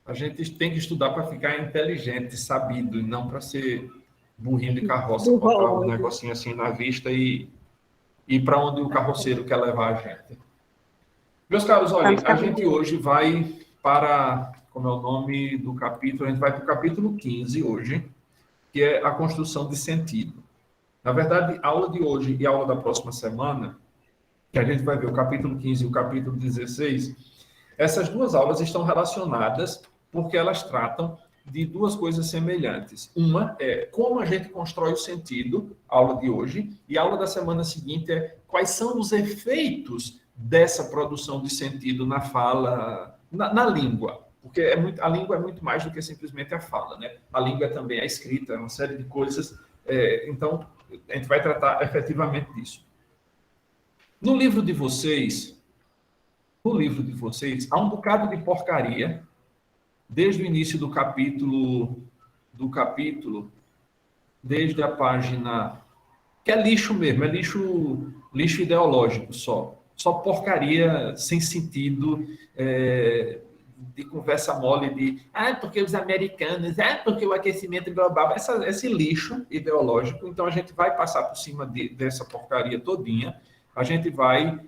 A gente tem que estudar para ficar inteligente, sabido, e não para ser burrinho de carroça, botar um negocinho assim na vista e ir para onde o carroceiro quer levar a gente. Meus caros, olha, a gente hoje vai para, como é o nome do capítulo, a gente vai para o capítulo 15 hoje, que é a construção de sentido. Na verdade, a aula de hoje e a aula da próxima semana, que a gente vai ver o capítulo 15 e o capítulo 16, essas duas aulas estão relacionadas porque elas tratam de duas coisas semelhantes. Uma é como a gente constrói o sentido, a aula de hoje, e a aula da semana seguinte é quais são os efeitos dessa produção de sentido na fala, na língua. Porque a língua é muito mais do que simplesmente a fala, né? A língua é também a escrita, é uma série de coisas. Então, a gente vai tratar efetivamente disso. No livro de vocês, há um bocado de porcaria, desde o início do capítulo, desde a página, que é lixo mesmo, é lixo ideológico só porcaria sem sentido, de conversa mole de porque os americanos, porque o aquecimento global, esse lixo ideológico. Então a gente vai passar por cima dessa porcaria todinha. A gente vai,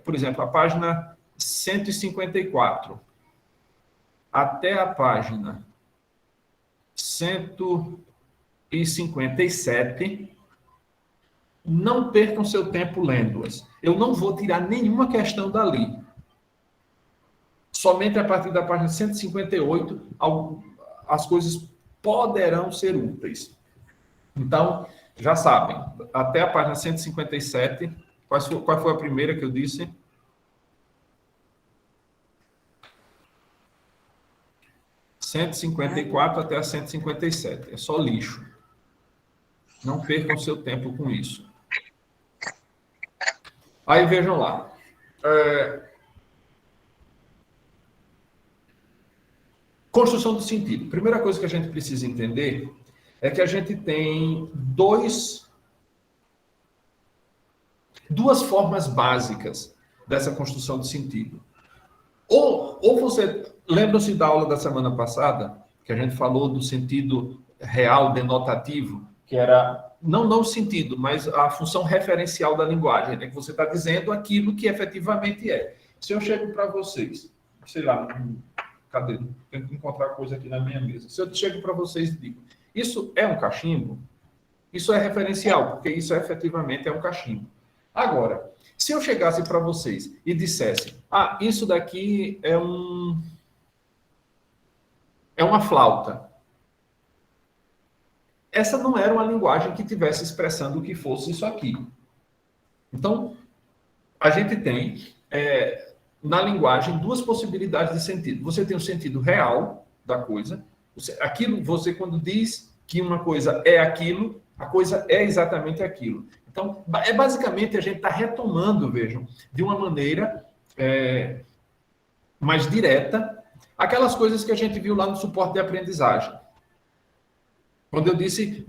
por exemplo, a página 154 até a página 157, não percam seu tempo lendo-as. Eu não vou tirar nenhuma questão dali. Somente a partir da página 158, as coisas poderão ser úteis. Então, já sabem, até a página 157, qual foi a primeira que eu disse? 154 até a 157. É só lixo. Não percam seu tempo com isso. Aí, vejam lá. Construção do sentido. Primeira coisa que a gente precisa entender é que a gente tem duas formas básicas dessa construção de sentido. Ou você lembra-se da aula da semana passada, que a gente falou do sentido real denotativo, que era não o sentido, mas a função referencial da linguagem, né? Que você está dizendo aquilo que efetivamente é. Se eu chego para vocês, sei lá, cadê? Tenho que encontrar coisa aqui na minha mesa. Se eu chego para vocês e digo, isso é um cachimbo? Isso é referencial, porque isso efetivamente é um cachimbo. Agora, se eu chegasse para vocês e dissesse, isso daqui é uma flauta. Essa não era uma linguagem que estivesse expressando o que fosse isso aqui. Então, a gente tem, na linguagem, duas possibilidades de sentido. Você tem o sentido real da coisa. Você quando diz que uma coisa é aquilo, a coisa é exatamente aquilo. Então, basicamente, a gente está retomando, vejam, de uma maneira mais direta, aquelas coisas que a gente viu lá no suporte de aprendizagem. Quando eu disse,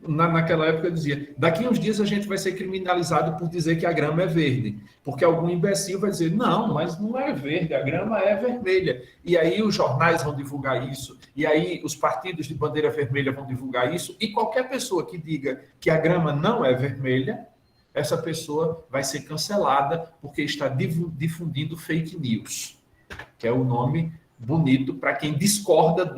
naquela época eu dizia, daqui a uns dias a gente vai ser criminalizado por dizer que a grama é verde, porque algum imbecil vai dizer, não, mas não é verde, a grama é vermelha. E aí os jornais vão divulgar isso, e aí os partidos de bandeira vermelha vão divulgar isso, e qualquer pessoa que diga que a grama não é vermelha, essa pessoa vai ser cancelada porque está difundindo fake news, que é o nome bonito para quem discorda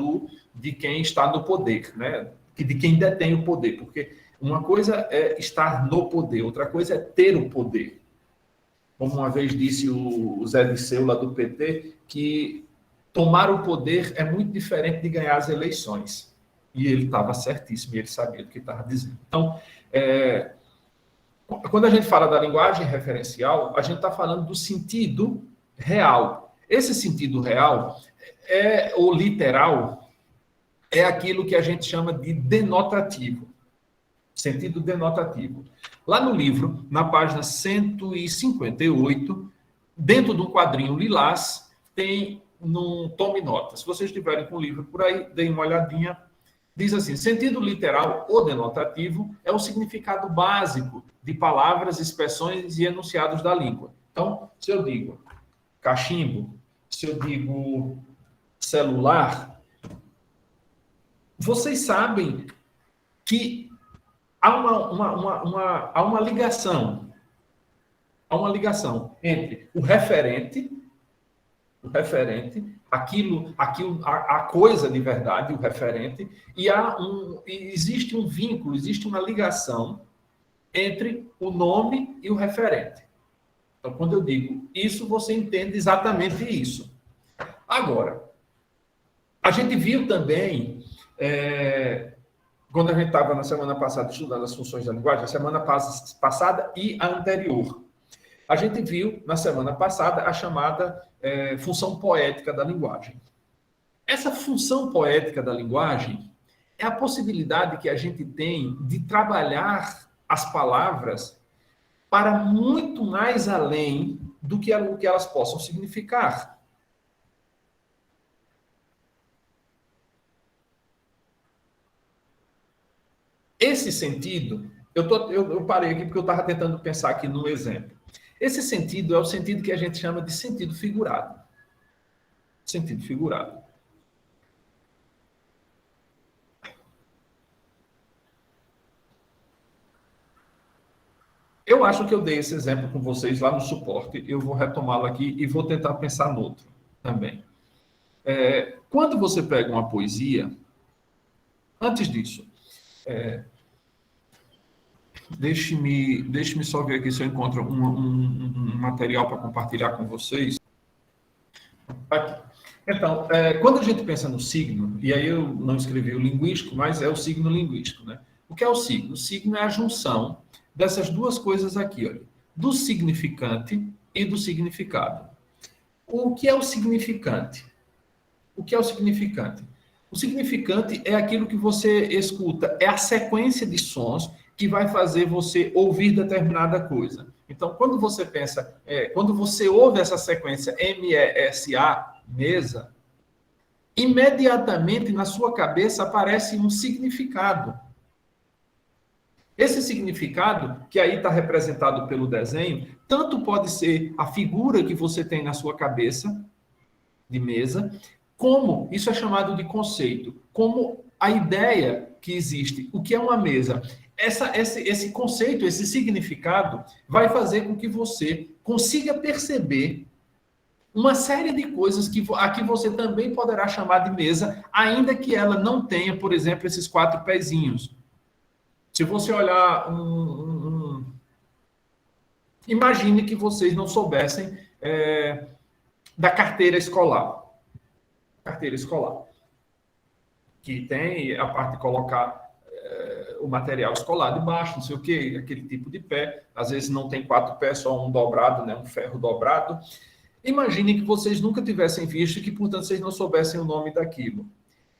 de quem está no poder, né? De quem detém o poder, porque uma coisa é estar no poder, outra coisa é ter o poder. Como uma vez disse o Zé Disseu, lá do PT, que tomar o poder é muito diferente de ganhar as eleições. E ele estava certíssimo, e ele sabia do que estava dizendo. Então, quando a gente fala da linguagem referencial, a gente está falando do sentido real. Esse sentido real, ou literal, é aquilo que a gente chama de denotativo. Sentido denotativo. Lá no livro, na página 158, dentro de um quadrinho lilás, tem num tome nota. Se vocês estiverem com o livro por aí, deem uma olhadinha. Diz assim, sentido literal ou denotativo é o significado básico de palavras, expressões e enunciados da língua. Então, se eu digo cachimbo, se eu digo celular, vocês sabem que há uma ligação. Há uma ligação entre o referente, a coisa de verdade, o referente, e existe um vínculo, existe uma ligação entre o nome e o referente. Então, quando eu digo isso, você entende exatamente isso. Agora, a gente viu também, quando a gente estava na semana passada estudando as funções da linguagem, a semana passada e a anterior, a gente viu na semana passada a chamada função poética da linguagem. Essa função poética da linguagem é a possibilidade que a gente tem de trabalhar as palavras para muito mais além do que elas possam significar. Esse sentido, eu parei aqui porque eu estava tentando pensar aqui no exemplo. Esse sentido é o sentido que a gente chama de sentido figurado. Sentido figurado. Eu acho que eu dei esse exemplo com vocês lá no suporte. Eu vou retomá-lo aqui e vou tentar pensar no outro também. Quando você pega uma poesia, antes disso, deixe-me só ver aqui se eu encontro um material para compartilhar com vocês. Aqui. Então, quando a gente pensa no signo, e aí eu não escrevi o linguístico, mas é o signo linguístico, né? O que é o signo? O signo é a junção dessas duas coisas aqui, olha, do significante e do significado. O que é o significante? O que é o significante? O significante é aquilo que você escuta, é a sequência de sons que vai fazer você ouvir determinada coisa. Então, quando você pensa, quando você ouve essa sequência MESA, mesa, imediatamente na sua cabeça aparece um significado. Esse significado, que aí está representado pelo desenho, tanto pode ser a figura que você tem na sua cabeça, de mesa, como, isso é chamado de conceito, como a ideia que existe, o que é uma mesa. Esse conceito, esse significado, vai fazer com que você consiga perceber uma série de coisas que aqui você também poderá chamar de mesa, ainda que ela não tenha, por exemplo, esses 4 pezinhos. Se você olhar imagine que vocês não soubessem da carteira escolar. Carteira escolar. Que tem a parte de colocar o material escolar debaixo, não sei o quê, aquele tipo de pé. Às vezes não tem 4 pés, só um dobrado, né? Um ferro dobrado. Imagine que vocês nunca tivessem visto e que, portanto, vocês não soubessem o nome daquilo.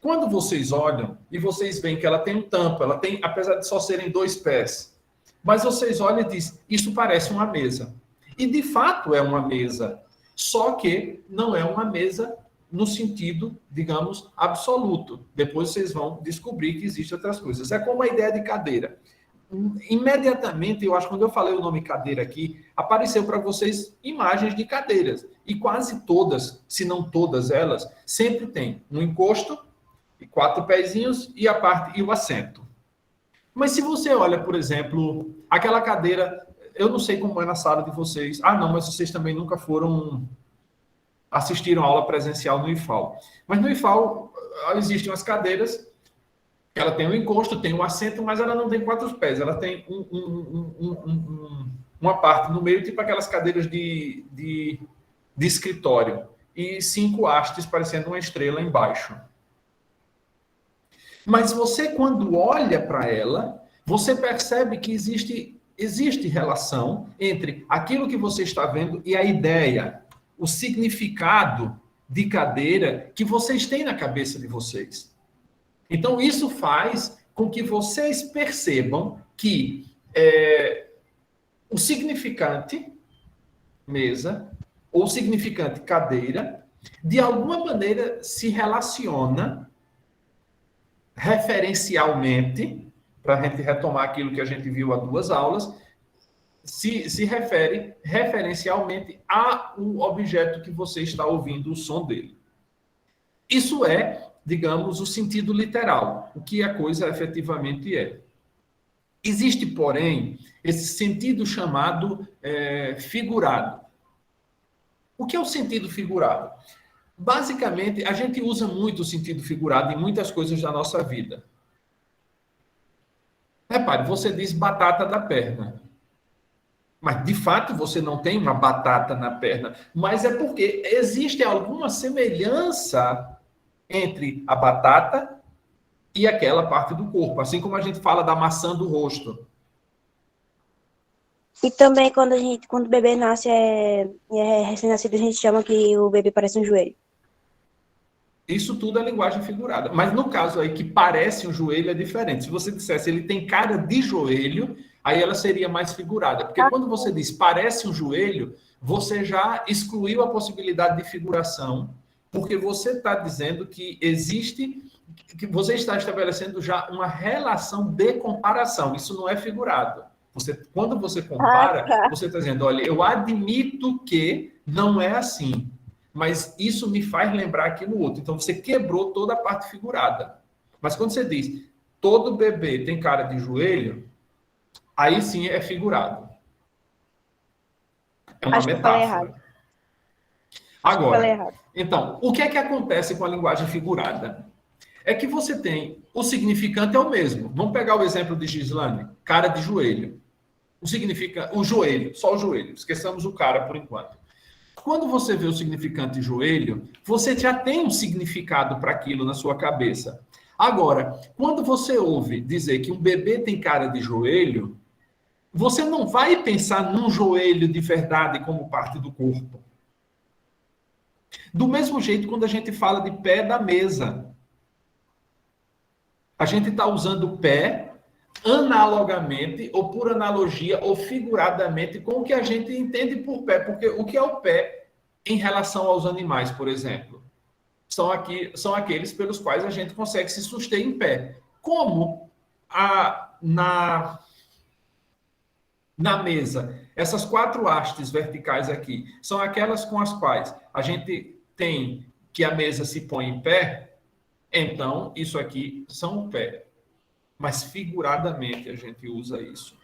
Quando vocês olham e vocês veem que ela tem um tampo, ela tem, apesar de só serem 2 pés, mas vocês olham e dizem, isso parece uma mesa. E, de fato, é uma mesa. Só que não é uma mesa no sentido, digamos, absoluto. Depois vocês vão descobrir que existem outras coisas. É como a ideia de cadeira. Imediatamente, eu acho que quando eu falei o nome cadeira aqui, apareceu para vocês imagens de cadeiras. E quase todas, se não todas elas, sempre tem um encosto, 4 pezinhos e o assento. Mas se você olha, por exemplo, aquela cadeira, eu não sei como é na sala de vocês. Ah, não, mas vocês também nunca assistiram a aula presencial no IFAL. Mas no IFAL existem as cadeiras, ela tem um encosto, tem um assento, mas ela não tem 4 pés, ela tem uma parte no meio, tipo aquelas cadeiras de escritório, e 5 hastes parecendo uma estrela embaixo. Mas você, quando olha para ela, você percebe que existe relação entre aquilo que você está vendo e a ideia, o significado de cadeira que vocês têm na cabeça de vocês. Então, isso faz com que vocês percebam que o significante mesa ou significante cadeira, de alguma maneira se relaciona referencialmente, para a gente retomar aquilo que a gente viu há 2 aulas, se refere referencialmente ao objeto que você está ouvindo o som dele. Isso é, digamos, o sentido literal, o que a coisa efetivamente é. Existe, porém, esse sentido chamado figurado. O que é o sentido figurado? Basicamente, a gente usa muito o sentido figurado em muitas coisas da nossa vida. Repare, você diz batata da perna. Mas, de fato, você não tem uma batata na perna. Mas é porque existe alguma semelhança entre a batata e aquela parte do corpo. Assim como a gente fala da maçã do rosto. E também quando o bebê nasce, é recém-nascido, a gente chama que o bebê parece um joelho. Isso tudo é linguagem figurada. Mas no caso aí que parece um joelho é diferente. Se você dissesse ele tem cara de joelho, aí ela seria mais figurada. Porque quando você diz parece um joelho, você já excluiu a possibilidade de figuração, porque você está dizendo que existe, que você está estabelecendo já uma relação de comparação. Isso não é figurado. Quando você compara, Tá. você está dizendo, olha, eu admito que não é assim. Mas isso me faz lembrar aquilo outro. Então você quebrou toda a parte figurada. Mas quando você diz todo bebê tem cara de joelho, aí sim é figurado. É uma Acho que eu falei errado. metáfora. Acho que eu falei Agora, errado. então, o que é que acontece com a linguagem figurada? É que você tem o significante é o mesmo. Vamos pegar o exemplo de Gislane, cara de joelho. O joelho, só o joelho. Esqueçamos o cara por enquanto. Quando você vê o significante joelho, você já tem um significado para aquilo na sua cabeça. Agora, quando você ouve dizer que um bebê tem cara de joelho, você não vai pensar num joelho de verdade como parte do corpo. Do mesmo jeito, quando a gente fala de pé da mesa, a gente está usando o pé analogamente, ou por analogia, ou figuradamente, com o que a gente entende por pé. Porque o que é o pé em relação aos animais, por exemplo? São aqueles pelos quais a gente consegue se suster em pé. Como na mesa, essas quatro hastes verticais aqui são aquelas com as quais a gente tem que a mesa se põe em pé, então isso aqui são o pé. Mas figuradamente a gente usa isso.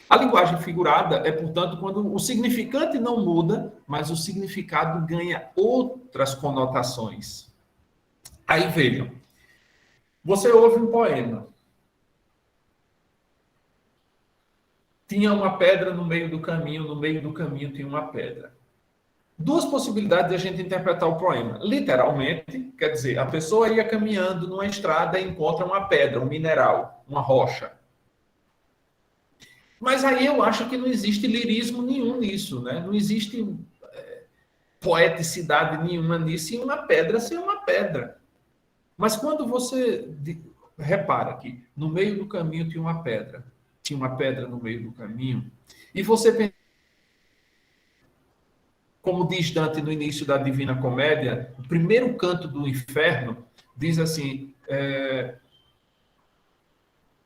A linguagem figurada é, portanto, quando o significante não muda, mas o significado ganha outras conotações. Aí vejam, você ouve um poema. Tinha uma pedra no meio do caminho, no meio do caminho tinha uma pedra. Duas possibilidades de a gente interpretar o poema. Literalmente, quer dizer, a pessoa ia caminhando numa estrada e encontra uma pedra, um mineral, uma rocha. Mas aí eu acho que não existe lirismo nenhum nisso, né? Não existe poeticidade nenhuma nisso, e uma pedra ser uma pedra. Mas quando você repara que no meio do caminho tinha uma pedra no meio do caminho, e você pensa, como diz Dante no início da Divina Comédia, o primeiro canto do inferno diz assim: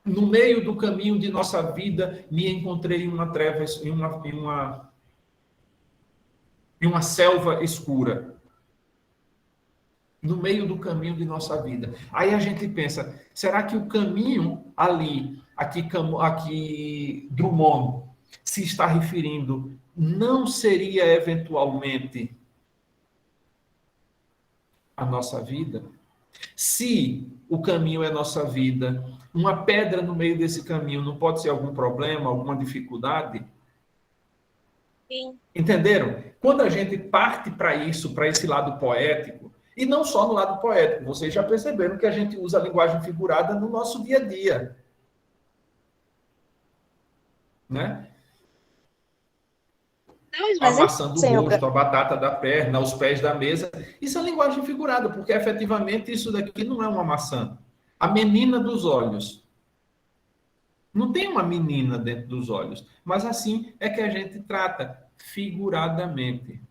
no meio do caminho de nossa vida me encontrei em uma treva, em uma selva escura. No meio do caminho de nossa vida. Aí a gente pensa, será que o caminho ali, aqui Drummond se está referindo, não seria eventualmente a nossa vida? Se o caminho é nossa vida, uma pedra no meio desse caminho não pode ser algum problema, alguma dificuldade? Sim. Entenderam? Quando a gente parte para isso, para esse lado poético, e não só no lado poético, vocês já perceberam que a gente usa a linguagem figurada no nosso dia a dia. Né? A Mas é maçã do sempre. rosto, a batata da perna, os pés da mesa. Isso é linguagem figurada, porque efetivamente isso daqui não é uma maçã. A menina dos olhos. Não tem uma menina dentro dos olhos, mas assim é que a gente trata figuradamente.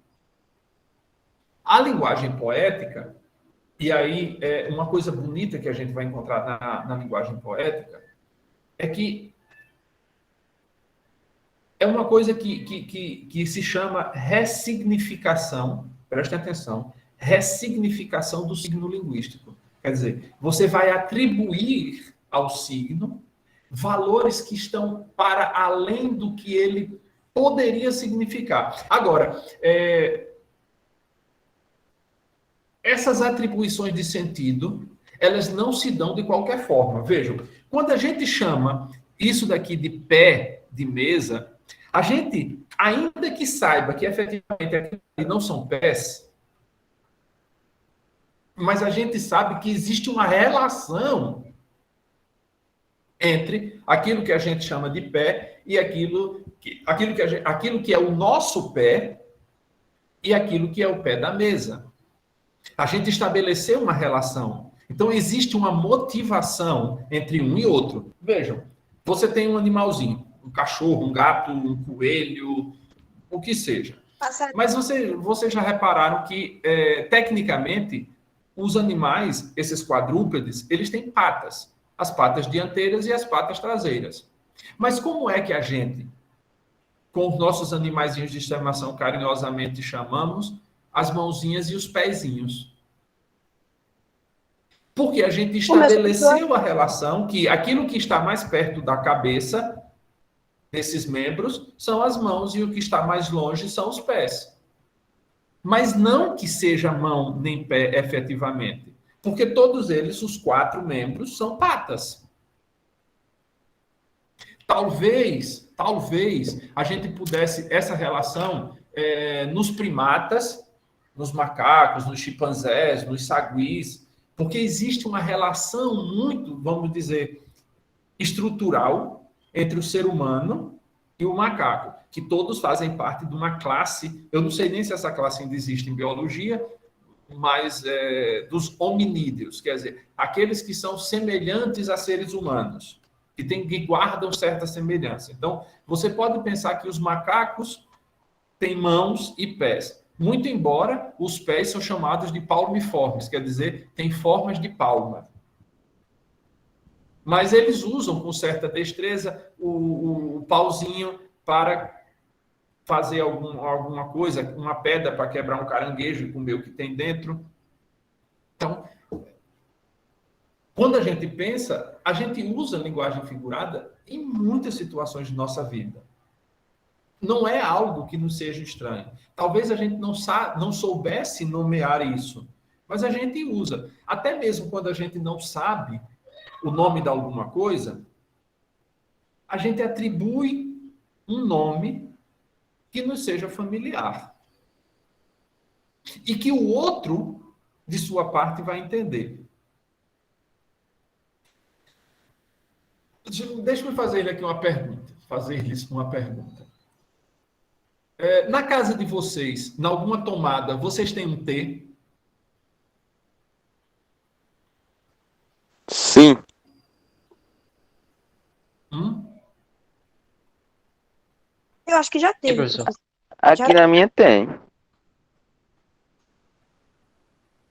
A linguagem poética, e aí é uma coisa bonita que a gente vai encontrar na linguagem poética, é que é uma coisa que se chama ressignificação, preste atenção, ressignificação do signo linguístico. Quer dizer, você vai atribuir ao signo valores que estão para além do que ele poderia significar. Agora, essas atribuições de sentido, elas não se dão de qualquer forma. Vejam, quando a gente chama isso daqui de pé de mesa, a gente, ainda que saiba que efetivamente aquilo não são pés, mas a gente sabe que existe uma relação entre aquilo que a gente chama de pé e aquilo que é o nosso pé e aquilo que é o pé da mesa. A gente estabeleceu uma relação. Então, existe uma motivação entre um e outro. Vejam, você tem um animalzinho, um cachorro, um gato, um coelho, o que seja. Mas vocês já repararam que, tecnicamente, os animais, esses quadrúpedes, eles têm patas. As patas dianteiras e as patas traseiras. Mas como é que a gente, com os nossos animaizinhos de estimação, carinhosamente chamamos as mãozinhas e os pezinhos? Porque a gente estabeleceu a relação que aquilo que está mais perto da cabeça desses membros são as mãos e o que está mais longe são os pés. Mas não que seja mão nem pé efetivamente. Porque todos eles, os 4 membros, são patas. Talvez a gente pudesse, essa relação, nos primatas, nos macacos, nos chimpanzés, nos saguis, porque existe uma relação muito, vamos dizer, estrutural entre o ser humano e o macaco, que todos fazem parte de uma classe, eu não sei nem se essa classe ainda existe em biologia, mas dos hominídeos, quer dizer, aqueles que são semelhantes a seres humanos, que guardam certa semelhança. Então, você pode pensar que os macacos têm mãos e pés, muito embora os pés são chamados de palmiformes, quer dizer, têm formas de palma. Mas eles usam com certa destreza o pauzinho para fazer alguma coisa, uma pedra para quebrar um caranguejo e comer o que tem dentro. Então, quando a gente pensa, a gente usa a linguagem figurada em muitas situações de nossa vida. Não é algo que nos seja estranho. Talvez a gente não soubesse nomear isso, mas a gente usa. Até mesmo quando a gente não sabe o nome de alguma coisa, a gente atribui um nome que nos seja familiar. E que o outro, de sua parte, vai entender. Deixa-me fazer aqui uma pergunta. Fazer-lhes uma pergunta. Na casa de vocês, em alguma tomada, vocês têm um T? Sim. Eu acho que já teve. professor. Aqui na minha tem.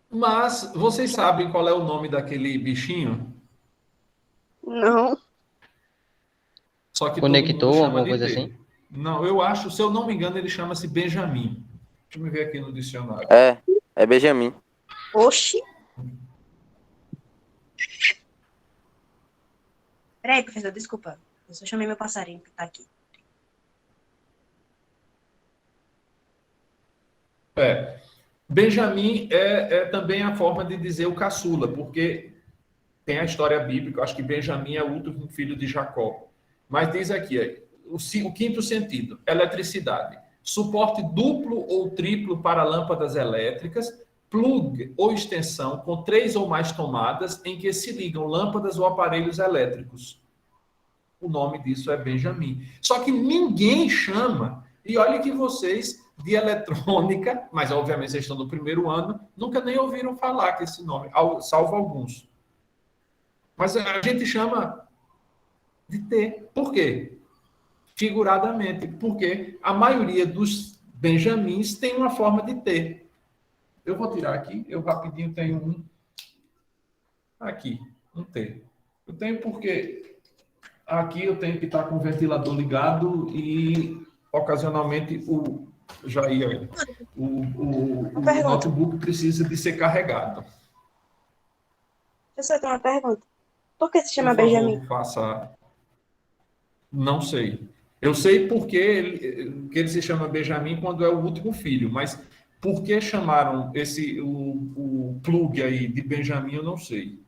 Mas vocês sabem qual é o nome daquele bichinho? Não. Só que Conectou, todo mundo chama alguma de coisa T. assim? Não, eu acho, se eu não me engano, ele chama-se Benjamin. Deixa eu ver aqui no dicionário. É Benjamin. Oxi. Peraí, professor, desculpa. Eu só chamei meu passarinho que tá aqui. Benjamin é também a forma de dizer o caçula, porque tem a história bíblica, eu acho que Benjamin é o último filho de Jacó. Mas diz aqui, o quinto sentido, eletricidade. Suporte duplo ou triplo para lâmpadas elétricas, plug ou extensão com 3 ou mais tomadas em que se ligam lâmpadas ou aparelhos elétricos. O nome disso é Benjamin. Só que ninguém chama, e olha que vocês de eletrônica, mas obviamente vocês estão no primeiro ano, nunca nem ouviram falar que esse nome, salvo alguns. Mas a gente chama de T. Por quê? Figuradamente, porque a maioria dos Benjamins tem uma forma de T. Eu vou tirar aqui, eu rapidinho tenho um. Aqui, um T. Eu tenho porque aqui eu tenho que estar com o ventilador ligado e, ocasionalmente, Jair, o pergunta. notebook precisa de ser carregado. Eu só tenho uma pergunta. Por que se chama Por favor, Benjamin? faça. Não sei. Eu sei porque que ele se chama Benjamin quando é o último filho, mas por que chamaram o plug aí de Benjamin, eu não sei.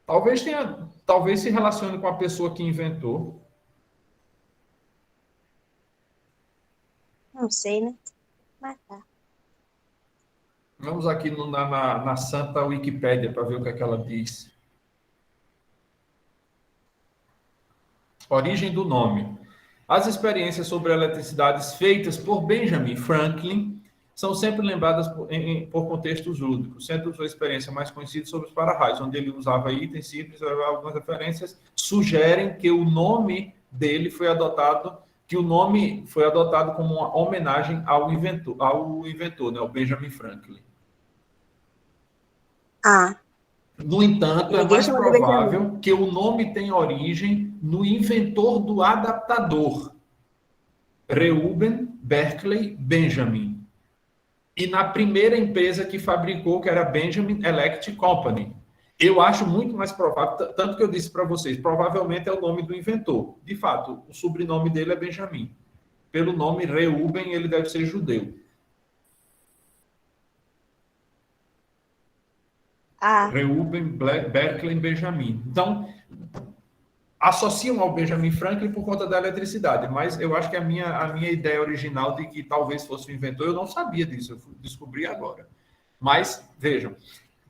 Talvez se relacione com a pessoa que inventou. Não sei, né? Mas tá. Vamos aqui na Santa Wikipédia para ver o que é que ela diz. Origem do nome. As experiências sobre eletricidades feitas por Benjamin Franklin são sempre lembradas por contextos lúdicos. Sendo sua experiência mais conhecida sobre os para-raios, onde ele usava itens simples, algumas referências sugerem que o nome dele foi adotado, como uma homenagem ao inventor, né, o Benjamin Franklin. Ah, No entanto, é ninguém mais chama de Benjamin. provável que o nome tenha origem no inventor do adaptador, Reuben Berkeley Benjamin, e na primeira empresa que fabricou, que era a Benjamin Electric Company. Eu acho muito mais provável, tanto que eu disse para vocês, provavelmente é o nome do inventor. De fato, o sobrenome dele é Benjamin. Pelo nome Reuben, ele deve ser judeu. Ah, Reuben Berkeley Benjamin. Então, associam ao Benjamin Franklin por conta da eletricidade, mas eu acho que a minha ideia original de que talvez fosse o inventor, eu não sabia disso, eu descobri agora. Mas, vejam,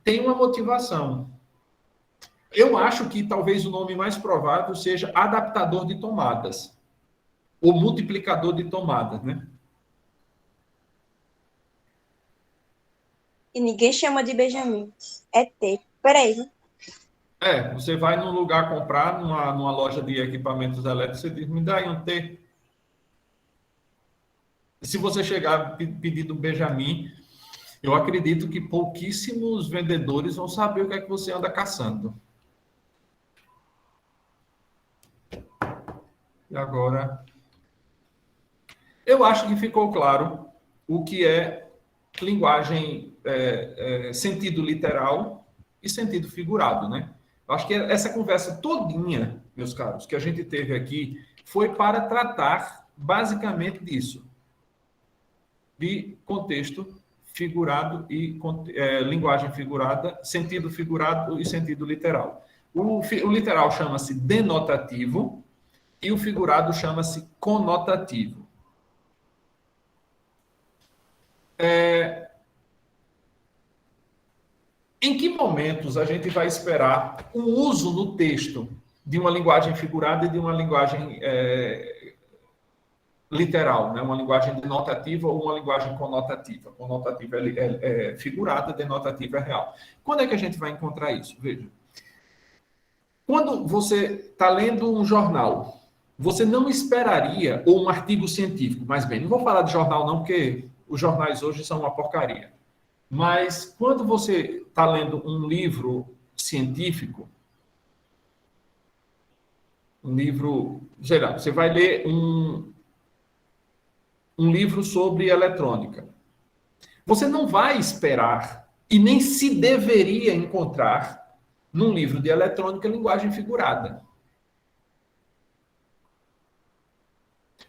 tem uma motivação. Eu acho que talvez o nome mais provável seja adaptador de tomadas, ou multiplicador de tomadas, né? e ninguém chama de Benjamin. É T. Peraí, né? Você vai num lugar comprar, numa loja de equipamentos elétricos, você diz, me dá aí um T. Se você chegar pedindo Benjamin, eu acredito que pouquíssimos vendedores vão saber o que é que você anda caçando. E agora, eu acho que ficou claro o que é linguagem, sentido literal e sentido figurado, né? Eu acho que essa conversa todinha, meus caros, que a gente teve aqui, foi para tratar basicamente disso, de contexto figurado e linguagem figurada, sentido figurado e sentido literal. O literal chama-se denotativo e o figurado chama-se conotativo. Em que momentos a gente vai esperar o uso no texto de uma linguagem figurada e de uma linguagem literal, né? Uma linguagem denotativa ou uma linguagem conotativa? Conotativa é figurada, denotativa é real. Quando é que a gente vai encontrar isso? Veja. Quando você está lendo um jornal, você não esperaria, ou um artigo científico, mas bem, não vou falar de jornal não, porque os jornais hoje são uma porcaria. Mas quando você está lendo um livro científico, um livro, sei lá, você vai ler um livro sobre eletrônica. Você não vai esperar e nem se deveria encontrar num livro de eletrônica linguagem figurada.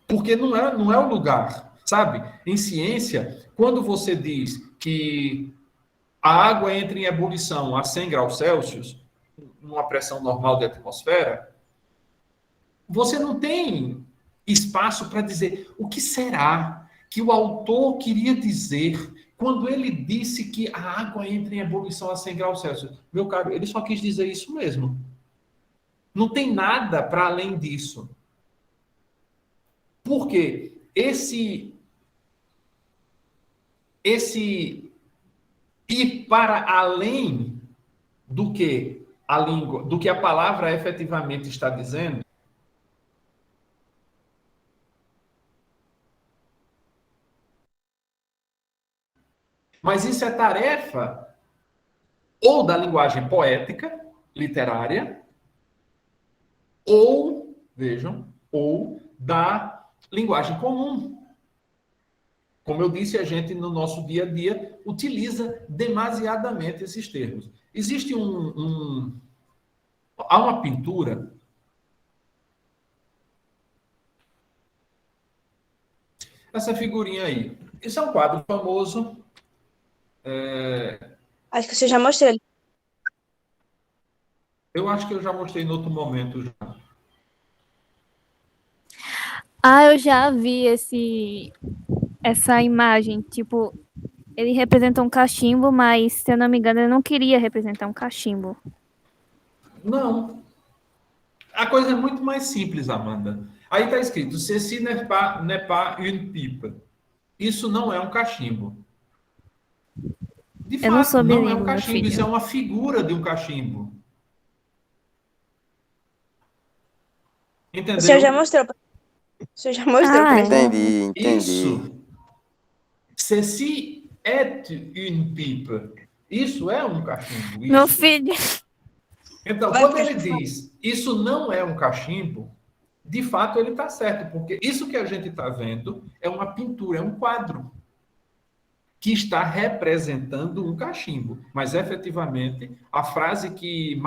Porque não é o lugar, sabe? Em ciência, quando você diz que a água entra em ebulição a 100 graus Celsius, numa pressão normal de atmosfera, você não tem espaço para dizer o que será que o autor queria dizer quando ele disse que a água entra em ebulição a 100 graus Celsius. Meu caro, ele só quis dizer isso mesmo. Não tem nada para além disso. Porque esse ir para além do que a língua, do que a palavra efetivamente está dizendo, mas isso é tarefa ou da linguagem poética, literária, ou, vejam, ou da linguagem comum. Como eu disse, a gente, no nosso dia a dia, utiliza demasiadamente esses termos. Existe há uma pintura. Essa figurinha aí. Isso é um quadro famoso. Acho que você já mostrou ele. Eu acho que eu já mostrei em outro momento já. Eu já vi essa imagem. Tipo, ele representa um cachimbo, mas, se eu não me engano, ele não queria representar um cachimbo. Não. A coisa é muito mais simples, Amanda. Aí está escrito, ceci n'est pas une pipe. Isso não é um cachimbo. De Eu não fato, sou não é bilíngue, um meu cachimbo. Isso é filho. uma figura de um cachimbo. O senhor já Entendeu? mostrou. O senhor já mostrou pra gente. Entendi. Isso. Ceci est une pipe. Isso é um cachimbo. Meu Isso. filho. Então, Vai, quando porque ele diz isso não é um cachimbo, de fato ele está certo, porque isso que a gente está vendo é uma pintura, é um quadro que está representando um cachimbo. Mas, efetivamente, a frase que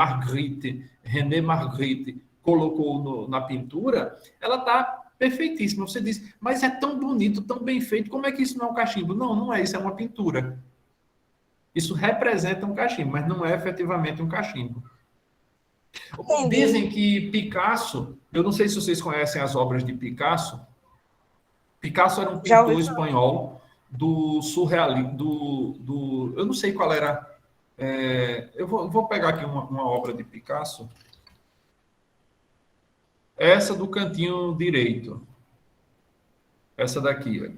René Magritte, colocou na pintura, ela está perfeitíssima. Você diz, mas é tão bonito, tão bem feito, como é que isso não é um cachimbo? Não, não é, isso é uma pintura. Isso representa um cachimbo, mas não é efetivamente um cachimbo. Entendi. Dizem que Picasso, eu não sei se vocês conhecem as obras de Picasso. Picasso era um Já pintor ouvi falar. espanhol do surrealismo, eu não sei qual era. Eu vou pegar aqui uma obra de Picasso. Essa do cantinho direito. Essa daqui. Olha.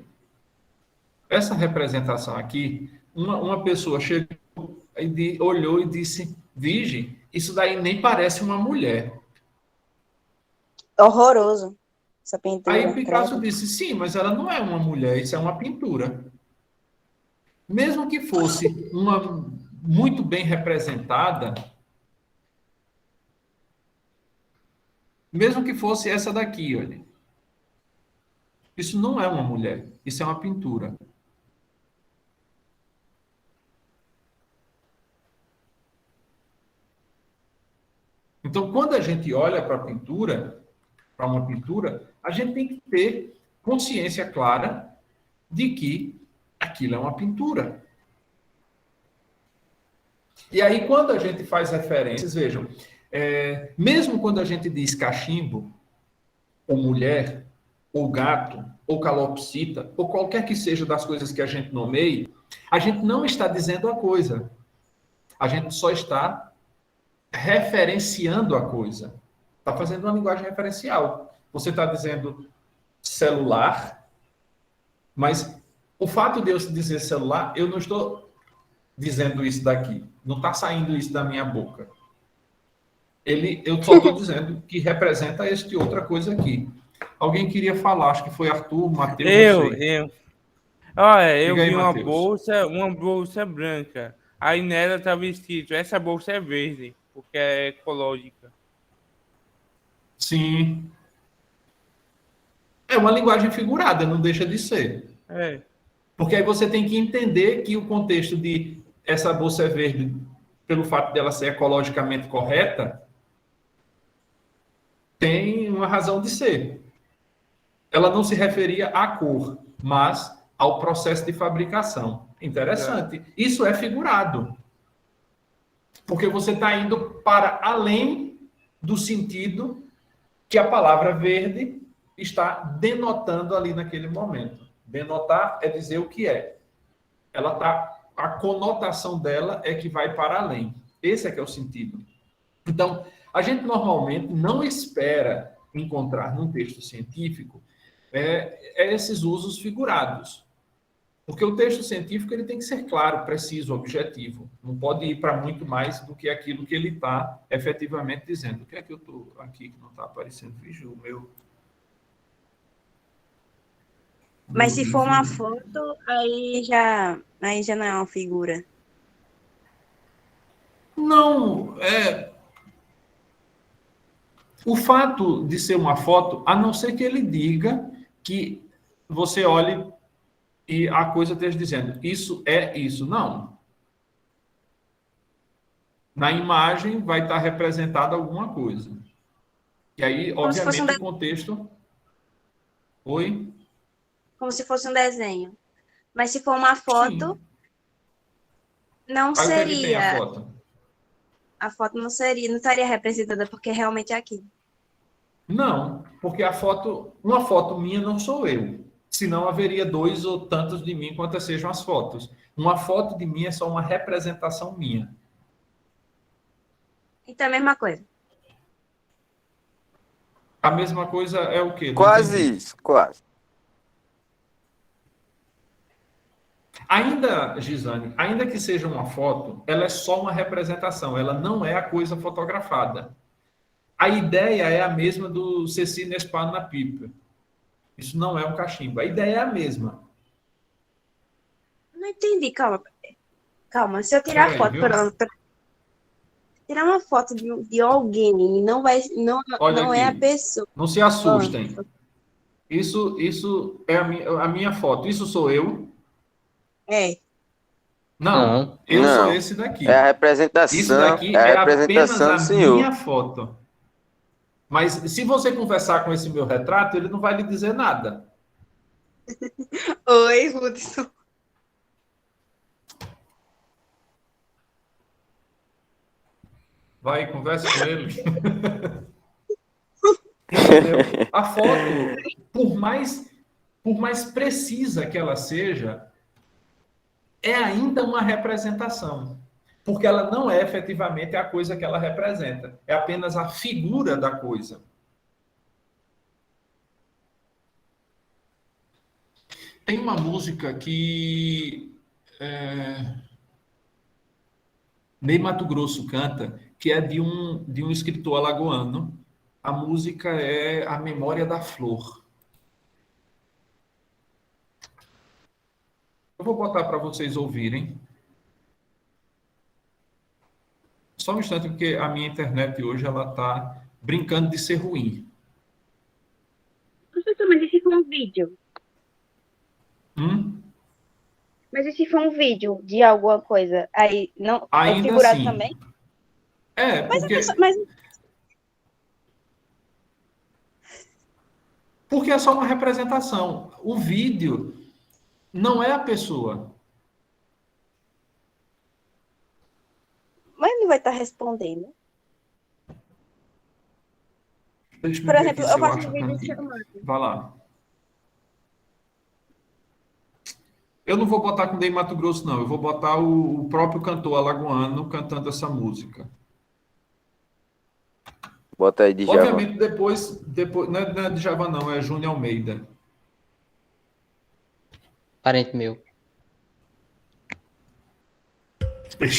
Essa representação aqui, uma pessoa chegou e olhou e disse, Vige, isso daí nem parece uma mulher. Horroroso. Essa pintura. Aí Picasso credo. disse, sim, mas ela não é uma mulher, isso é uma pintura. Mesmo que fosse uma muito bem representada, mesmo que fosse essa daqui, olha. Isso não é uma mulher, isso é uma pintura. Então, quando a gente olha para uma pintura, a gente tem que ter consciência clara de que aquilo é uma pintura. E aí, quando a gente faz referências, vejam, mesmo quando a gente diz cachimbo, ou mulher, ou gato, ou calopsita, ou qualquer que seja das coisas que a gente nomeie, a gente não está dizendo a coisa. A gente só está referenciando a coisa. Está fazendo uma linguagem referencial. Você está dizendo celular, mas o fato de eu dizer celular, eu não estou dizendo isso daqui. Não está saindo isso da minha boca. Eu só estou dizendo que representa este outra coisa aqui. Alguém queria falar, acho que foi Arthur, Matheus, não sei. Eu. Olha, eu Diga aí, vi uma Matheus. bolsa branca. Aí nela estava escrito, essa bolsa é verde, porque é ecológica. Sim. É uma linguagem figurada, não deixa de ser. É. Porque aí você tem que entender que o contexto de essa bolsa é verde, pelo fato dela ser ecologicamente correta, tem uma razão de ser. Ela não se referia à cor, mas ao processo de fabricação. Interessante. Isso é figurado. Porque você está indo para além do sentido que a palavra verde está denotando ali naquele momento. Denotar é dizer o que é. A conotação dela é que vai para além. Esse é que é o sentido. Então, a gente normalmente não espera encontrar num texto científico esses usos figurados. Porque o texto científico ele tem que ser claro, preciso, objetivo. Não pode ir para muito mais do que aquilo que ele está efetivamente dizendo. O que é que eu estou aqui que não está aparecendo? Vixe, o meu... Mas se for uma foto, aí já não é uma figura. Não, o fato de ser uma foto, a não ser que ele diga que você olhe e a coisa esteja dizendo, isso é isso. Não. Na imagem vai estar representada alguma coisa. E aí, Como se fosse obviamente, o contexto... Oi? como se fosse um desenho. Mas se for uma foto, Sim. não Aí o que é que tem a seria. foto? A foto não estaria representada porque realmente é aquilo. Não, porque uma foto minha não sou eu. Senão haveria dois ou tantos de mim quantas sejam as fotos. Uma foto de mim é só uma representação minha. Então é a mesma coisa. A mesma coisa é o quê? Não Quase entendi. isso, quase. Ainda, Gisane, ainda que seja uma foto, ela é só uma representação, ela não é a coisa fotografada. A ideia é a mesma do Ceci Nespar na pipa. Isso não é um cachimbo. A ideia é a mesma. Não entendi, calma. Calma, se eu tirar a Peraí, foto, viu? tirar uma foto de alguém, Olha não é a aqui. pessoa. Não se assustem. Isso é a minha foto. Isso sou eu? É. Não. Não. Eu sou Não. esse daqui. É a Isso representação, daqui é a é apenas representação a do senhor. minha foto. Mas se você conversar com esse meu retrato, ele não vai lhe dizer nada. Oi, Hudson. Vai, converse com ele. Entendeu? A foto, por mais precisa que ela seja, é ainda uma representação. Porque ela não é efetivamente a coisa que ela representa. É apenas a figura da coisa. Tem uma música que Ney Matogrosso canta, que é de um escritor alagoano. A música é A Memória da Flor. Eu vou botar para vocês ouvirem. Só um instante, porque a minha internet hoje ela está brincando de ser ruim. Professor, mas e se for um vídeo? Hum? Mas e se for um vídeo de alguma coisa? Aí, não, é Ainda figurado assim. também? É, Mas a porque, pessoa, mas porque é só uma representação. O vídeo não é a pessoa. não vai estar respondendo. Deixa eu Por ver exemplo, aqui se eu eu faço acho um a vídeo cantiga. chamando. Vai lá. Eu não vou botar com Ney Mato Grosso, não. Eu vou botar o próprio cantor alagoano cantando essa música. Bota aí de Djavan. Obviamente, depois não é Djavan, não. É Júnior Almeida. Parente meu.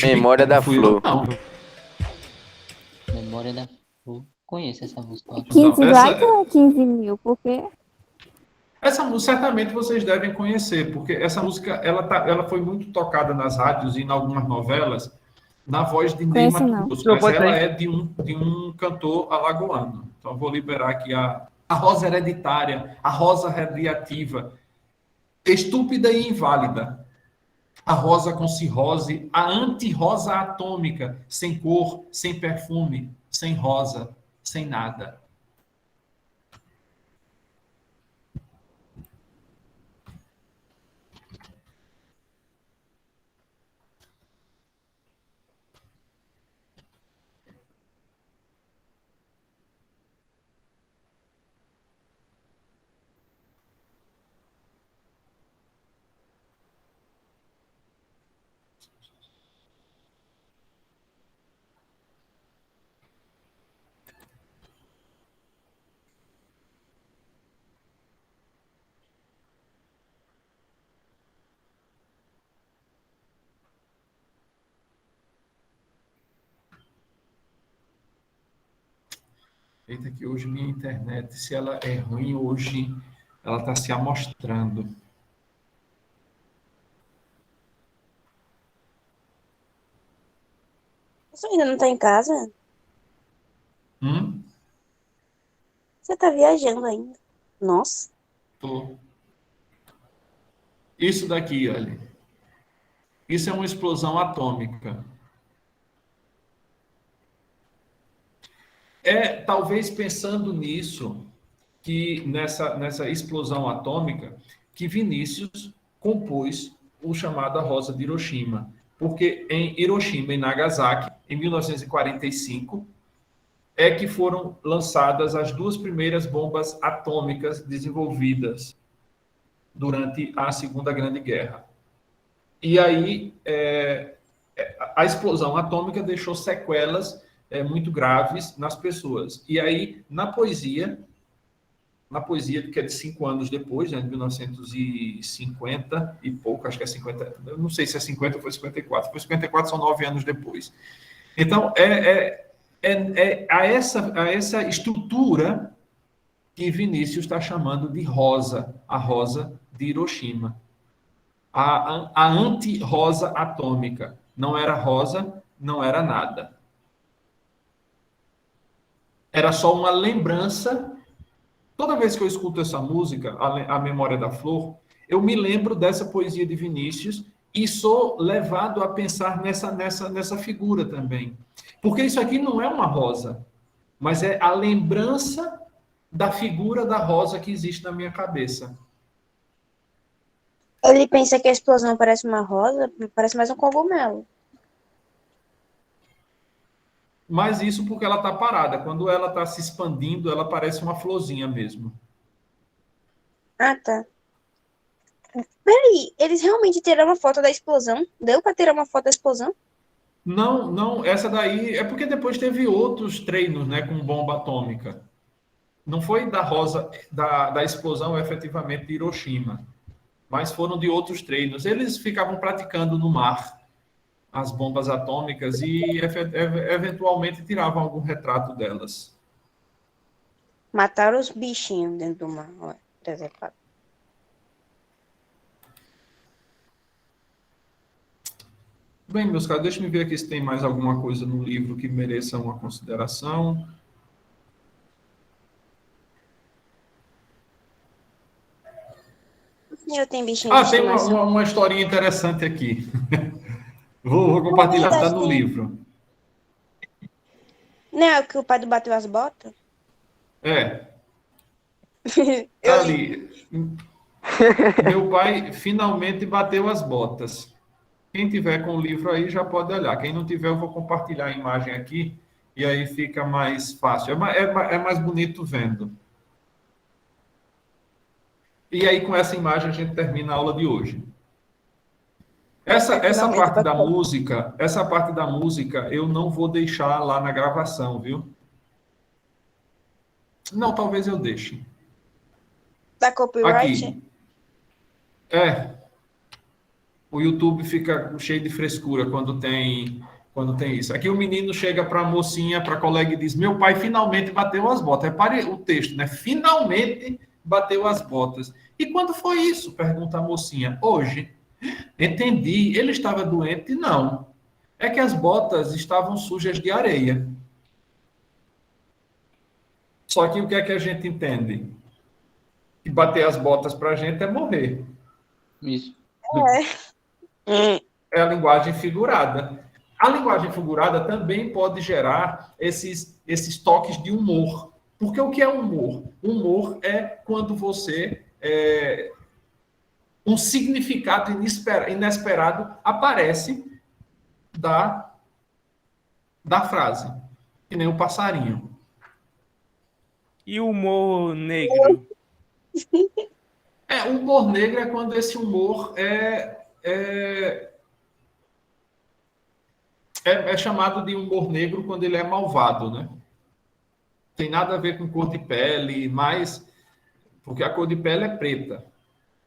Memória da Não fui eu, Flor. não. Memória da Flor. Conheço essa música. Eu acho. 15 Não, likes ou 15 mil? Porque essa música certamente vocês devem conhecer, porque essa música ela foi muito tocada nas rádios e em algumas novelas na voz de Ney conheço Mato não. Grosso, Eu mas ela botei. é de um cantor alagoano. Então eu vou liberar aqui a rosa hereditária, a rosa radiativa, estúpida e inválida, a rosa com cirrose, a anti-rosa atômica, sem cor, sem perfume, sem rosa, sem nada. Eita, que hoje minha internet, se ela é ruim hoje, ela está se amostrando. Você ainda não tá em casa? Hum? Você tá viajando ainda. Nossa. Tô. Isso daqui, olha. Isso é uma explosão atômica. Talvez pensando nisso, que nessa explosão atômica, que Vinícius compôs o chamado Rosa de Hiroshima. Porque em Hiroshima e Nagasaki, em 1945, é que foram lançadas as duas primeiras bombas atômicas desenvolvidas durante a Segunda Grande Guerra. E aí, a explosão atômica deixou sequelas muito graves nas pessoas. E aí, na poesia, que é de 5 anos depois, né, de 1950 e pouco, acho que é 50, eu não sei se é 50 ou foi 54, foi 54, são 9 anos depois. Então, a essa estrutura que Vinícius está chamando de rosa, a rosa de Hiroshima. A anti-rosa atômica. Não era rosa, não era nada. Era só uma lembrança. Toda vez que eu escuto essa música, A Memória da Flor, eu me lembro dessa poesia de Vinícius e sou levado a pensar nessa figura também. Porque isso aqui não é uma rosa, mas é a lembrança da figura da rosa que existe na minha cabeça. Ele pensa que a explosão parece uma rosa, parece mais um cogumelo. Mas isso porque ela está parada. Quando ela está se expandindo, ela parece uma florzinha mesmo. Ah, tá. Peraí, eles realmente tiraram uma foto da explosão? Deu pra tirar uma foto da explosão? Não, essa daí é porque depois teve outros treinos, né, com bomba atômica. Não foi da rosa, da explosão efetivamente de Hiroshima, mas foram de outros treinos. Eles ficavam praticando no mar as bombas atômicas e eventualmente tiravam algum retrato delas. Mataram os bichinhos dentro do mar. Olha, preservado. Bem, meus caros, deixa eu ver aqui se tem mais alguma coisa no livro que mereça uma consideração. Eu tenho bichinho Ah, de tem estimação. uma historinha interessante aqui. Vou compartilhar, está no livro. Não é o que o pai do bateu as botas? É, Eu li. ali. Meu pai finalmente bateu as botas. Quem tiver com o livro aí já pode olhar. Quem não tiver, eu vou compartilhar a imagem aqui e aí fica mais fácil. É mais bonito vendo. E aí, com essa imagem, a gente termina a aula de hoje. Essa parte da música, eu não vou deixar lá na gravação, viu? Não, talvez eu deixe. Da copyright? Aqui. O YouTube fica cheio de frescura quando tem isso. Aqui o menino chega para a mocinha, para a colega e diz: meu pai finalmente bateu as botas. Repare o texto, né? Finalmente bateu as botas. E quando foi isso? Pergunta a mocinha. Hoje. Entendi. Ele estava doente? Não. É que as botas estavam sujas de areia. Só que o que é que a gente entende? Que bater as botas para a gente é morrer. Isso. É a linguagem figurada. A linguagem figurada também pode gerar esses toques de humor. Porque o que é humor? Humor é quando você... um significado inesperado aparece da frase. Que nem o passarinho. E o humor negro? O humor negro é quando esse humor é chamado de humor negro quando ele é malvado, né? Tem nada a ver com cor de pele, mas porque a cor de pele é preta.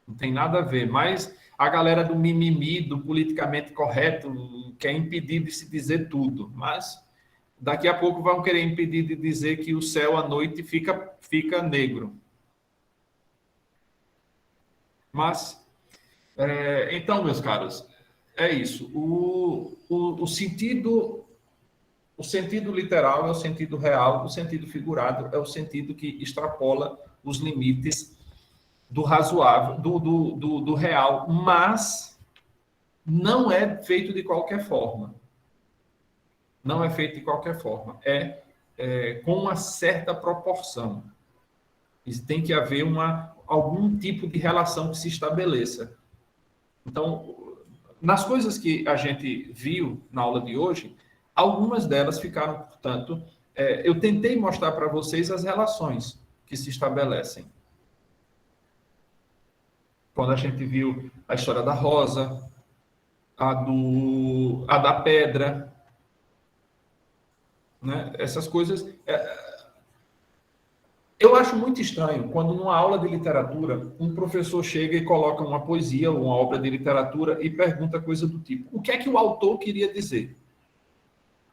Não tem nada a ver, mas a galera do mimimi, do politicamente correto, quer impedir de se dizer tudo, mas daqui a pouco vão querer impedir de dizer que o céu à noite fica negro. Mas, então, meus caros, é isso. O sentido literal é o sentido real, o sentido figurado é o sentido que extrapola os limites do razoável, do real, mas não é feito de qualquer forma. Não é feito de qualquer forma. Com uma certa proporção. E tem que haver algum tipo de relação que se estabeleça. Então, nas coisas que a gente viu na aula de hoje, algumas delas ficaram, portanto, eu tentei mostrar para vocês as relações que se estabelecem. Quando a gente viu a história da rosa, a da pedra, né? Essas coisas. Eu acho muito estranho quando, numa aula de literatura, um professor chega e coloca uma poesia ou uma obra de literatura e pergunta coisa do tipo: o que é que o autor queria dizer?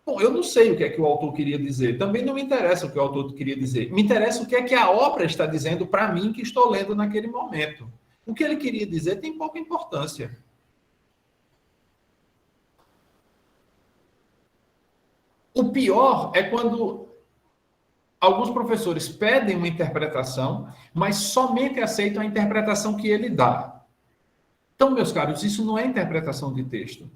Bom, eu não sei o que é que o autor queria dizer. Também não me interessa o que o autor queria dizer. Me interessa o que é que a obra está dizendo para mim que estou lendo naquele momento. O que ele queria dizer tem pouca importância. O pior é quando alguns professores pedem uma interpretação, mas somente aceitam a interpretação que ele dá. Então, meus caros, isso não é interpretação de texto.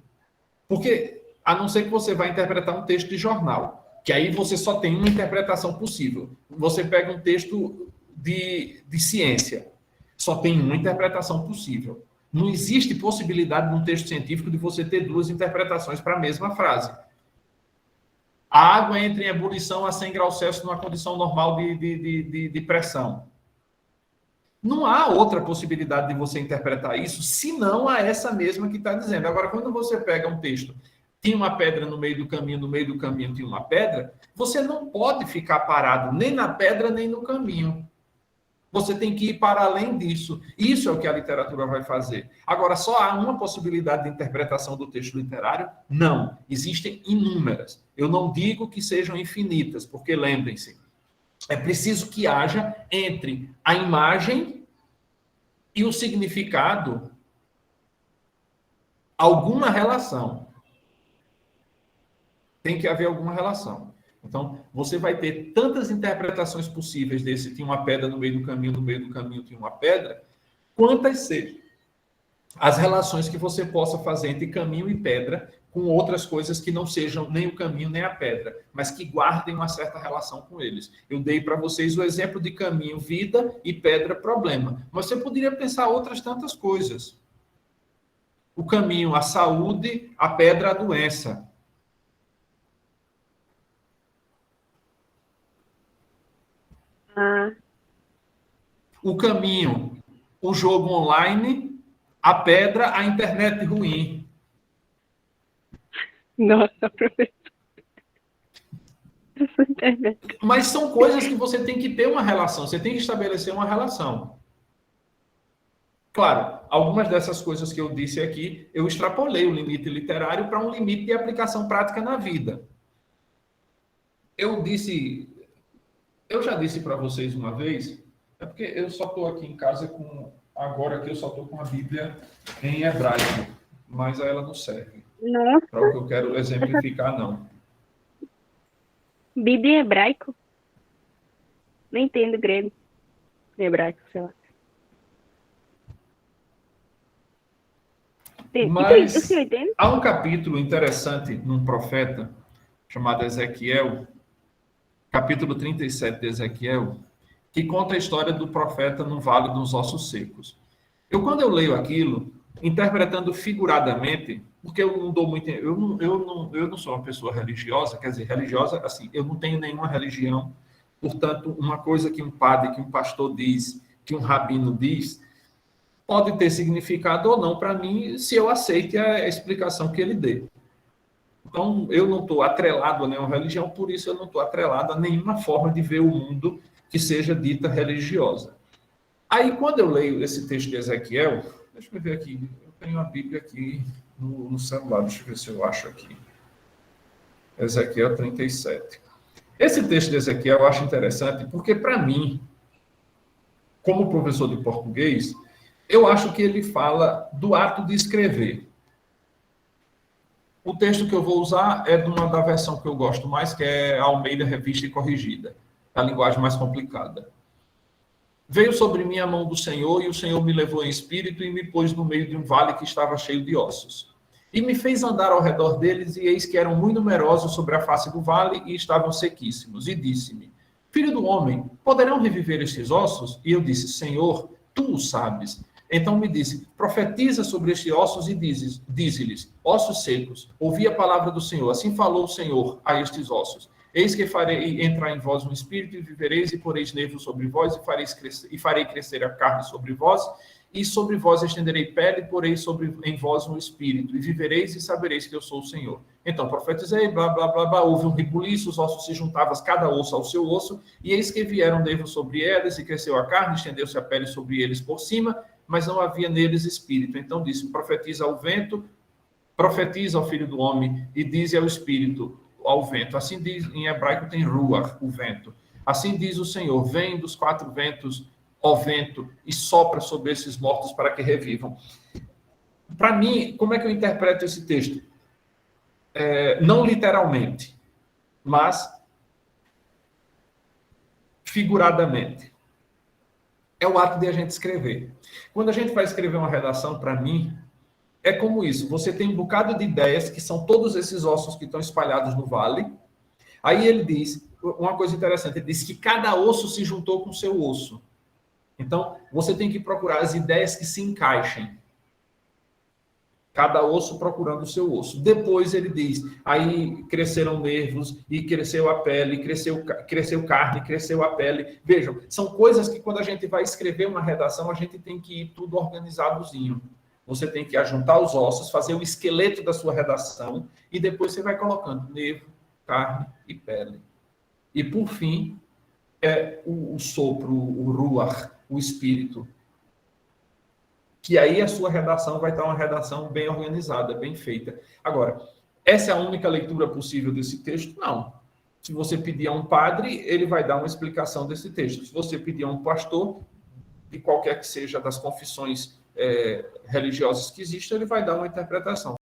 Porque, a não ser que você vá interpretar um texto de jornal, que aí você só tem uma interpretação possível. Você pega um texto de ciência, só tem uma interpretação possível. Não existe possibilidade num texto científico de você ter duas interpretações para a mesma frase. A água entra em ebulição a 100 graus Celsius numa condição normal de pressão. Não há outra possibilidade de você interpretar isso, senão a essa mesma que está dizendo. Agora, quando você pega um texto, tinha uma pedra no meio do caminho tinha uma pedra, você não pode ficar parado nem na pedra, nem no caminho. Você tem que ir para além disso. Isso é o que a literatura vai fazer. Agora, só há uma possibilidade de interpretação do texto literário? Não. Existem inúmeras. Eu não digo que sejam infinitas, porque lembrem-se, é preciso que haja entre a imagem e o significado alguma relação. Tem que haver alguma relação. Então, você vai ter tantas interpretações possíveis desse tinha uma pedra no meio do caminho tinha uma pedra, quantas sejam as relações que você possa fazer entre caminho e pedra com outras coisas que não sejam nem o caminho nem a pedra, mas que guardem uma certa relação com eles. Eu dei para vocês o exemplo de caminho, vida, e pedra, problema. Mas você poderia pensar outras tantas coisas. O caminho, a saúde, a pedra, a doença. O caminho, o jogo online, a pedra, a internet ruim. Nossa, professor. Essa internet. Mas são coisas que você tem que ter uma relação, você tem que estabelecer uma relação. Claro, algumas dessas coisas que eu disse aqui, eu extrapolei o limite literário para um limite de aplicação prática na vida. Eu já disse para vocês uma vez, é porque eu só estou aqui em casa agora que eu só estou com a Bíblia em hebraico, mas ela não serve. Nossa. Para o que eu quero exemplificar, não. Bíblia em hebraico? Nem entendo grego. Hebraico, sei lá. Mas o senhor entende? há um capítulo interessante num profeta chamado Ezequiel, capítulo 37 de Ezequiel, que conta a história do profeta no Vale dos Ossos Secos. Quando eu leio aquilo, interpretando figuradamente, porque eu não dou muito... Eu não sou uma pessoa religiosa, quer dizer, religiosa, assim, eu não tenho nenhuma religião, portanto, uma coisa que um padre, que um pastor diz, que um rabino diz, pode ter significado ou não para mim, se eu aceite a explicação que ele dê. Então, eu não estou atrelado a nenhuma religião, por isso eu não estou atrelado a nenhuma forma de ver o mundo que seja dita religiosa. Aí, quando eu leio esse texto de Ezequiel, deixa eu ver aqui, eu tenho a Bíblia aqui no celular, deixa eu ver se eu acho aqui. Ezequiel 37. Esse texto de Ezequiel eu acho interessante, porque para mim, como professor de português, eu acho que ele fala do ato de escrever. O texto que eu vou usar é da versão que eu gosto mais, que é Almeida Revista e Corrigida, a linguagem mais complicada. Veio sobre mim a mão do Senhor, e o Senhor me levou em espírito e me pôs no meio de um vale que estava cheio de ossos. E me fez andar ao redor deles, e eis que eram muito numerosos sobre a face do vale, e estavam sequíssimos. E disse-me: Filho do homem, poderão reviver estes ossos? E eu disse: Senhor, tu o sabes. Então me disse: Profetiza sobre estes ossos e dize-lhes: Ossos secos, ouvi a palavra do Senhor. Assim falou o Senhor a estes ossos: Eis que farei entrar em vós um espírito, e vivereis, e poreis nervos sobre vós, e farei crescer a carne sobre vós, e sobre vós estenderei pele, e porei em vós um espírito, e vivereis e sabereis que eu sou o Senhor. Então profetizei, blá, blá, blá, blá, houve um rebuliço, os ossos se juntavam, cada osso ao seu osso, e eis que vieram nervos sobre eles, e cresceu a carne, estendeu-se a pele sobre eles por cima, mas não havia neles espírito. Então disse: Profetiza ao vento, profetiza ao filho do homem, e dize ao espírito, ao vento. Assim diz, em hebraico tem ruach, o vento. Assim diz o Senhor: Vem dos quatro ventos, ó vento, e sopra sobre esses mortos para que revivam. Para mim, como é que eu interpreto esse texto? Não literalmente, mas figuradamente. É o ato de a gente escrever. Quando a gente vai escrever uma redação, para mim, é como isso. Você tem um bocado de ideias, que são todos esses ossos que estão espalhados no vale. Aí ele diz, uma coisa interessante, ele diz que cada osso se juntou com o seu osso. Então, você tem que procurar as ideias que se encaixem. Cada osso procurando o seu osso. Depois ele diz, aí cresceram nervos, e cresceu a pele, cresceu carne, cresceu a pele. Vejam, são coisas que quando a gente vai escrever uma redação, a gente tem que ir tudo organizadozinho. Você tem que ajuntar os ossos, fazer o esqueleto da sua redação, e depois você vai colocando nervo, carne e pele. E por fim, o sopro, o ruach, o espírito. Que aí a sua redação vai estar uma redação bem organizada, bem feita. Agora, essa é a única leitura possível desse texto? Não. Se você pedir a um padre, ele vai dar uma explicação desse texto. Se você pedir a um pastor, de qualquer que seja das confissões religiosas que existem, ele vai dar uma interpretação.